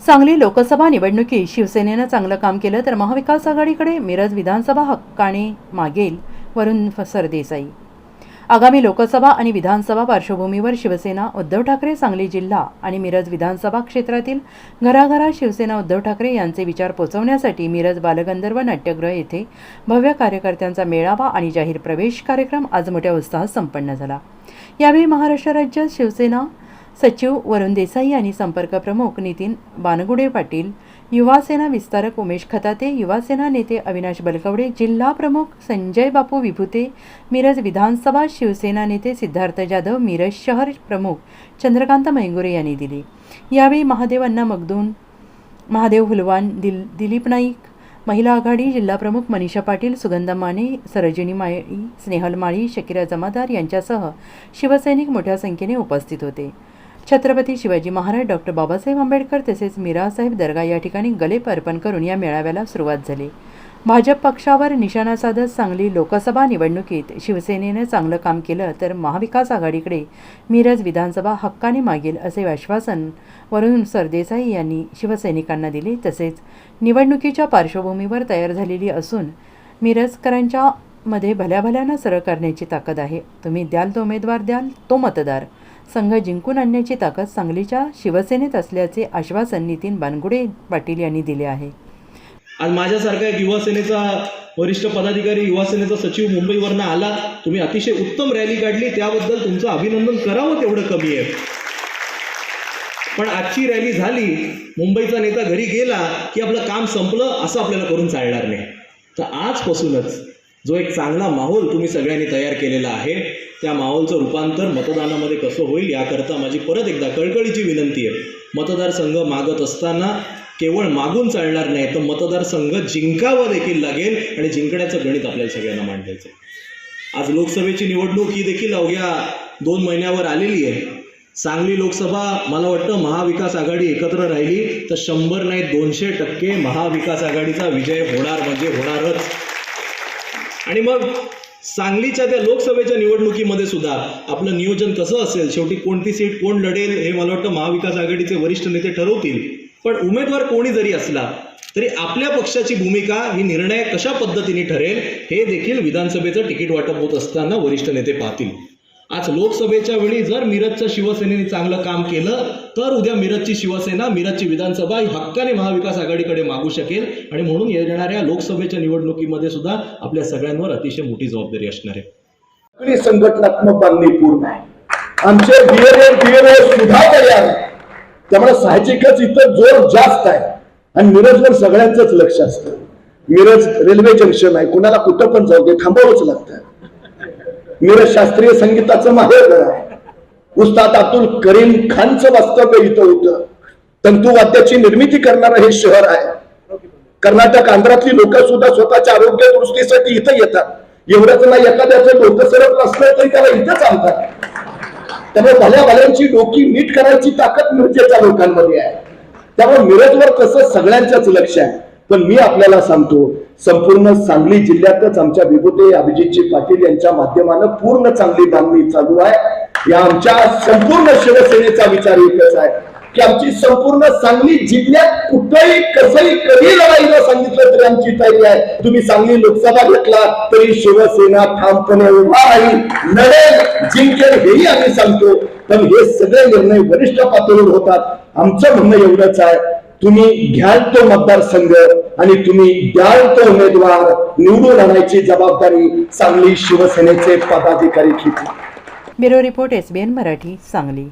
सांगली लोकसभा निवडणुकीत शिवसेनेनं चांगलं काम केलं तर महाविकास आघाडीकडे मिरज विधानसभा हक्काने मागेल वरुण सरदेसाई। आगामी लोकसभा आणि विधानसभा पार्श्वभूमीवर शिवसेना उद्धव ठाकरे सांगली जिल्हा आणि मिरज विधानसभा क्षेत्रातील घराघरात शिवसेना उद्धव ठाकरे यांचे विचार पोहोचवण्यासाठी मिरज बालगंधर्व नाट्यगृह येथे भव्य कार्यकर्त्यांचा मेळावा आणि जाहीर प्रवेश कार्यक्रम आज मोठ्या उत्साहात संपन्न झाला। यावेळी महाराष्ट्र राज्य शिवसेना सचिव वरुण देसाई आणि संपर्क प्रमुख नितीन बानगुडे पाटील, युवा सेना विस्तारक उमेश खताते, युवा सेना नेते अविनाश बलकवडे, जिल्हा प्रमुख संजय बापू विभूते, मिरज विधानसभा शिवसेना नेते सिद्धार्थ जाधव, मिरज शहर प्रमुख चंद्रकांत मैंगुरे यांनी दिली। यावेळी महादेव अण्णा मगदूम, महादेव हुलवान, दिलीप नाईक, महिला आघाडी जिल्हा प्रमुख मनीषा पाटील, सुगंधा माने, सरोजिनी माळी, स्नेहल माळी, शकीरा जमादार यांच्यासह शिवसैनिक मोठ्या संख्येने उपस्थित होते। छत्रपती शिवाजी महाराज, डॉक्टर बाबासाहेब आंबेडकर तसेच मीरासाहेब दर्गा या ठिकाणी गलेप अर्पण करून या मेळाव्याला सुरुवात झाली। भाजप पक्षावर निशाणा साधत सांगली लोकसभा निवडणुकीत शिवसेनेने चांगलं काम केलं तर महाविकास आघाडीकडे मिरज विधानसभा हक्काने मागेल असे आश्वासन वरुण सरदेसाई यांनी शिवसैनिकांना दिले। तसेच निवडणुकीच्या पार्श्वभूमीवर तयार झालेली असून मिरजकरांच्या मध्ये भल्याभल्यानं सरळ करण्याची ताकद आहे। तुम्ही द्याल तो उमेदवार, द्याल तो मतदार, संघ जिंकून आणण्याची ताकद सांगलीच्या शिवसेनेत असल्याचे आश्वासन नितीन बानगुडे पाटील यांनी दिले आहे। आज माझ्यासारखा एक युवासेनेचा वरिष्ठ पदाधिकारी, युवासेनेचा सचिव मुंबईवरनं आला, तुम्ही अतिशय उत्तम रॅली काढली, त्याबद्दल तुमचं अभिनंदन करावं तेवढं कमी आहे। पण आजची रॅली झाली, मुंबईचा नेता घरी गेला की आपलं काम संपलं असं आपल्याला करून चालणार नाही। तर आजपासूनच जो एक चांगला माहोल तुम्ही सगळ्यांनी तयार केलेला आहे, त्या माहोलचं रूपांतर मतदानामध्ये कसं होईल याकरता माझी परत एकदा कळकळीची विनंती आहे। मतदारसंघ मागत असताना केवळ मागून चालणार नाही, तर मतदारसंघ जिंकावं देखील लागेल आणि जिंकण्याचं गणित आपल्याला सगळ्यांना मांडायचं आहे। आज लोकसभेची निवडणूक ही देखील अवघ्या 2 महिन्यावर आलेली आहे। सांगली लोकसभा मला वाटतं महाविकास आघाडी एकत्र राहिली तर 100 नाही 200% महाविकास आघाडीचा विजय होणार म्हणजे होणारच। आणि मग सांगलीच्या त्या लोकसभेच्या निवडणुकीमध्ये सुद्धा आपलं नियोजन कसं असेल, शेवटी कोणती सीट कोण लढेल हे मला वाटतं महाविकास आघाडीचे वरिष्ठ नेते ठरवतील। पण उमेदवार कोणी जरी असला तरी आपल्या पक्षाची भूमिका ही निर्णय कशा पद्धतीने ठरेल हे देखील विधानसभेचं तिकीट वाटप होत असताना वरिष्ठ नेते पाहतील। आज लोकसभेच्या वेळी जर मिरजच्या शिवसेनेने चांगलं काम केलं तर उद्या मिरजची शिवसेना, मिरजची विधानसभा ही हक्काने महाविकास आघाडीकडे मागू शकेल आणि म्हणून येणाऱ्या लोकसभेच्या निवडणुकीमध्ये सुद्धा आपल्या सगळ्यांवर अतिशय मोठी जबाबदारी असणार आहे। संघटनात्मक बांधणी पूर्ण आहे, आमचे बीएलओ सुद्धा तयार आहे, त्यामुळे साहजिकच इथं जोर जास्त आहे आणि मिरजवर सगळ्यांचंच लक्ष असतं। मिरज रेल्वे जंक्शन आहे, कुणाला कुठं पण जाऊ दे थांबावंच लागतं। मिरज शास्त्रीय संगीताचं माहेरघर आहे, उस्ताद अब्दुल करीम खानचं वास्तव्य इथं होतं। तंतुवाद्याची निर्मिती करणारं हे शहर आहे। कर्नाटक, आंध्रातली लोक सुद्धा स्वतःच्या आरोग्य दृष्टीसाठी इथं येतात। एवढंच नाही, एखाद्याचं डोकं सरळ नसलं तरी त्याला इथंच आणतात। त्यामुळे भल्या भल्यांची डोकी नीट करायची ताकद मिरजेच्या लोकांमध्ये आहे। त्यामुळे मिरजवर कसं सगळ्यांचंच लक्ष आहे। पण मी आपल्याला सांगतो, संपूर्ण सांगली जिल्ह्यातच आमच्या विभूते अभिजितजी पाटील यांच्या माध्यमानं पूर्ण चांगली बांधणी चालू आहे। या आमच्या संपूर्ण शिवसेनेचा विचार एकच आहे की आमची संपूर्ण सांगली जिल्ह्यात कुठेही कसंही कधी लढाईला सांगितलं तरी आमची तयारी आहे। तुम्ही सांगली लोकसभा घेतला तरी शिवसेना ठामपणे उभा राहील, लढेल, जिंकेल हेही आम्ही सांगतो। पण हे सगळे निर्णय वरिष्ठ पातळीवर होतात। आमचं म्हणणं एवढंच आहे, तुम्ही घ्याल तो मतदारसंघ आणि तुम्ही द्याल तो उमेदवार, निवडून आणायची जबाबदारी सांगली शिवसेनेचे पदाधिकारी घेतील। Bureau report, SBN Marathi, Sangli.